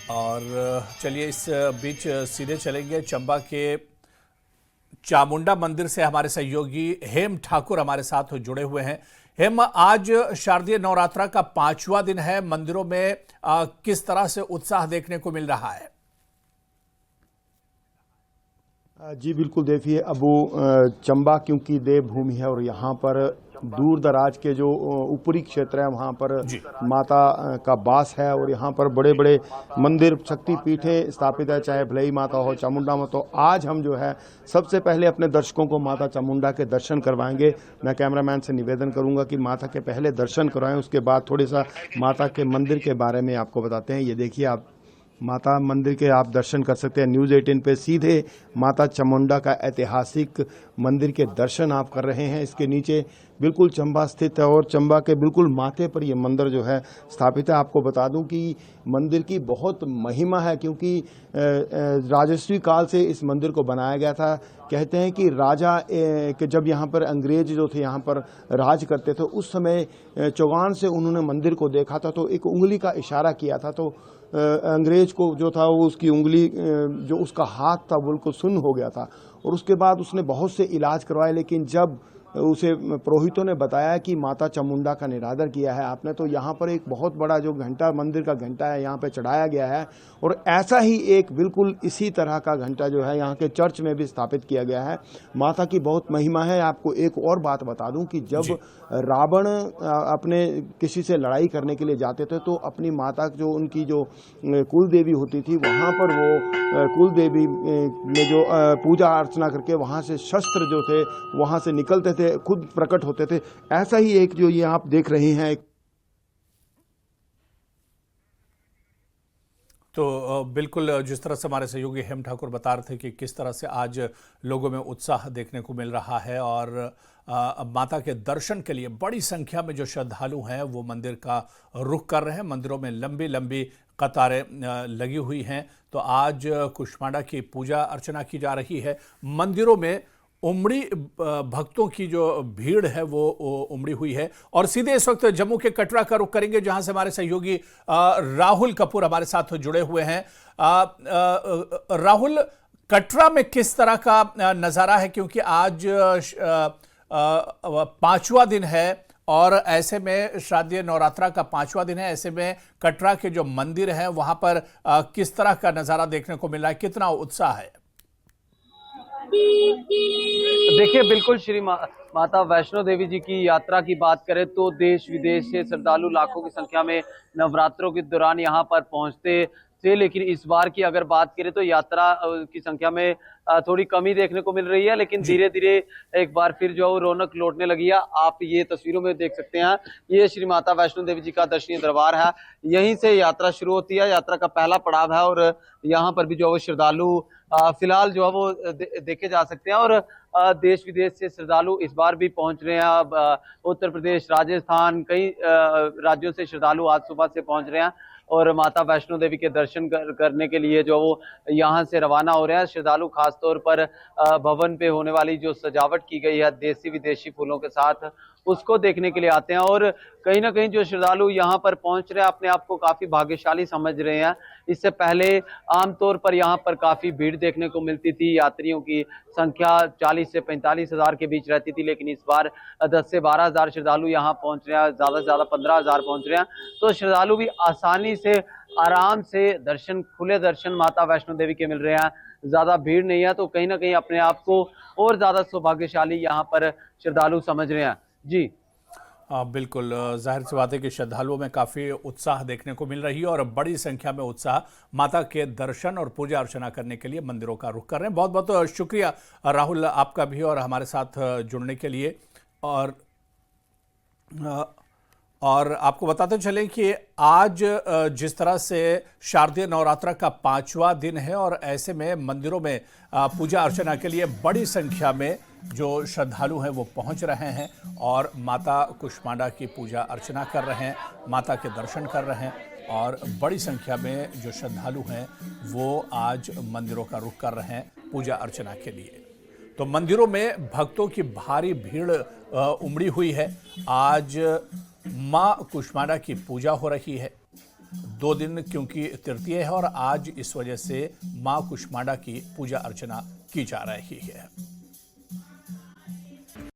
और चलिए इस बीच सीधे चलेंगे चंबा के चामुंडा मंदिर से। हमारे सहयोगी हेम ठाकुर हमारे साथ जुड़े हुए हैं। हेम, आज शारदीय नवरात्रा का 5वां दिन है। मंदिरों में किस तरह से उत्साह देखने को मिल रहा है? जी बिल्कुल, देखिए अब चंबा क्योंकि देवभूमि है और यहाँ पर दूर दराज के जो ऊपरी क्षेत्र है वहाँ पर माता का वास है और यहाँ पर बड़े बड़े मंदिर शक्तिपीठें स्थापित है, चाहे भलई माता हो, चामुंडा माता हो। आज हम जो है सबसे पहले अपने दर्शकों को माता चामुंडा के दर्शन करवाएंगे। मैं कैमरामैन से निवेदन करूंगा कि माता के पहले दर्शन करवाएं, उसके बाद थोड़ी सा माता के मंदिर के बारे में आपको बताते हैं। ये देखिए, आप माता मंदिर के आप दर्शन कर सकते हैं। न्यूज़ 18 पे सीधे माता चामुंडा का ऐतिहासिक मंदिर के दर्शन आप कर रहे हैं। इसके नीचे बिल्कुल चंबा स्थित है और चंबा के बिल्कुल माथे पर ये मंदिर जो है स्थापित है। आपको बता दूं कि मंदिर की बहुत महिमा है क्योंकि राजस्वी काल से इस मंदिर को बनाया गया था। कहते हैं कि राजा के जब यहाँ पर अंग्रेज जो थे यहाँ पर राज करते थे, उस समय चौगान से उन्होंने मंदिर को देखा था तो एक उंगली का इशारा किया था, तो अंग्रेज को जो था वो उसकी उंगली जो उसका हाथ था बिल्कुल सुन्न हो गया था और उसके बाद उसने बहुत से इलाज करवाए। लेकिन जब उसे पुरोहितों ने बताया कि माता चामुंडा का निरादर किया है आपने, तो यहाँ पर एक बहुत बड़ा जो घंटा, मंदिर का घंटा है, यहाँ पे चढ़ाया गया है। और ऐसा ही एक बिल्कुल इसी तरह का घंटा जो है यहाँ के चर्च में भी स्थापित किया गया है। माता की बहुत महिमा है। आपको एक और बात बता दूं कि जब रावण अपने किसी से लड़ाई करने के लिए जाते थे तो अपनी माता जो उनकी जो कुल देवी होती थी, वहाँ पर वो कुल देवी में जो पूजा अर्चना करके वहाँ से शस्त्र जो थे वहाँ से निकलते थे, खुद प्रकट होते थे। ऐसा ही एक जो ये आप देख रहे हैं। तो बिल्कुल जिस तरह से हमारे सहयोगी हेम ठाकुर बता रहे थे कि किस तरह से आज लोगों में उत्साह देखने को मिल रहा है और माता के दर्शन के लिए बड़ी संख्या में जो श्रद्धालु हैं वो मंदिर का रुख कर रहे हैं। मंदिरों में लंबी लंबी कतारें लगी हुई हैं। तो आज कुष्मांडा की पूजा अर्चना की जा रही है। मंदिरों में उमड़ी भक्तों की जो भीड़ है वो उमड़ी हुई है। और सीधे इस वक्त जम्मू के कटरा का रुख करेंगे जहां से हमारे सहयोगी राहुल कपूर हमारे साथ जुड़े हुए हैं। राहुल, कटरा में किस तरह का नज़ारा है, क्योंकि आज 5वां दिन है और ऐसे में शारदीय नवरात्रा का 5वां दिन है। ऐसे में कटरा के जो मंदिर हैं वहां पर किस तरह का नज़ारा देखने को मिल रहा है, कितना उत्साह है? देखिए, बिल्कुल माता वैष्णो देवी जी की यात्रा की बात करें तो देश विदेश से श्रद्धालु लाखों की संख्या में नवरात्रों के दौरान यहाँ पर पहुंचते थे। लेकिन इस बार की अगर बात करें तो यात्रा की संख्या में थोड़ी कमी देखने को मिल रही है, लेकिन धीरे धीरे एक बार फिर जो रौनक लौटने लगी है। आप ये तस्वीरों में देख सकते हैं, ये श्री माता वैष्णो देवी जी का दर्शनीय दरबार है। यहीं से यात्रा शुरू होती है, यात्रा का पहला पड़ाव है और यहाँ पर भी जो है श्रद्धालु फिलहाल जो है वो देखे जा सकते हैं। और देश विदेश से श्रद्धालु इस बार भी पहुंच रहे हैं। उत्तर प्रदेश, राजस्थान, कई राज्यों से श्रद्धालु आज सुबह से पहुंच रहे हैं और माता वैष्णो देवी के दर्शन करने के लिए जो वो यहाँ से रवाना हो रहे हैं। श्रद्धालु खासतौर पर भवन पे होने वाली जो सजावट की गई है देसी विदेशी फूलों के साथ, उसको देखने के लिए आते हैं। और कहीं ना कहीं जो श्रद्धालु यहाँ पर पहुंच रहे हैं अपने आप को काफी भाग्यशाली समझ रहे हैं। इससे पहले आमतौर पर यहाँ पर काफी भीड़ देखने को मिलती थी। यात्रियों की संख्या 40 से 45 हजार के बीच रहती थी, लेकिन इस बार 10 से 12 हजार श्रद्धालु यहाँ पहुंच रहे हैं, ज्यादा से ज्यादा 15 हजार पहुंच रहे हैं। तो श्रद्धालु भी आसानी से, आराम से दर्शन, खुले दर्शन माता वैष्णो देवी के मिल रहे हैं। ज्यादा भीड़ नहीं है, तो कहीं ना कहीं अपने आप को और ज्यादा सौभाग्यशाली यहाँ पर श्रद्धालु समझ रहे हैं। जी बिल्कुल, जाहिर सी बात है कि श्रद्धालुओं में काफ़ी उत्साह देखने को मिल रही है और बड़ी संख्या में उत्साह माता के दर्शन और पूजा अर्चना करने के लिए मंदिरों का रुख कर रहे हैं। बहुत बहुत शुक्रिया राहुल आपका भी और हमारे साथ जुड़ने के लिए। और आपको बताते चलें कि आज जिस तरह से शारदीय नवरात्रा का 5वां दिन है और ऐसे में मंदिरों में पूजा अर्चना के लिए बड़ी संख्या में जो श्रद्धालु हैं वो पहुंच रहे हैं और माता कुष्मांडा की पूजा अर्चना कर रहे हैं, माता के दर्शन कर रहे हैं। और बड़ी संख्या में जो श्रद्धालु हैं वो आज मंदिरों का रुख कर रहे हैं पूजा अर्चना के लिए। तो मंदिरों में भक्तों की भारी भीड़ उमड़ी हुई है। आज मां कुष्मांडा की पूजा हो रही है 2 दिन क्योंकि तृतीय है और आज इस वजह से मां कुष्मांडा की पूजा अर्चना की जा रही है।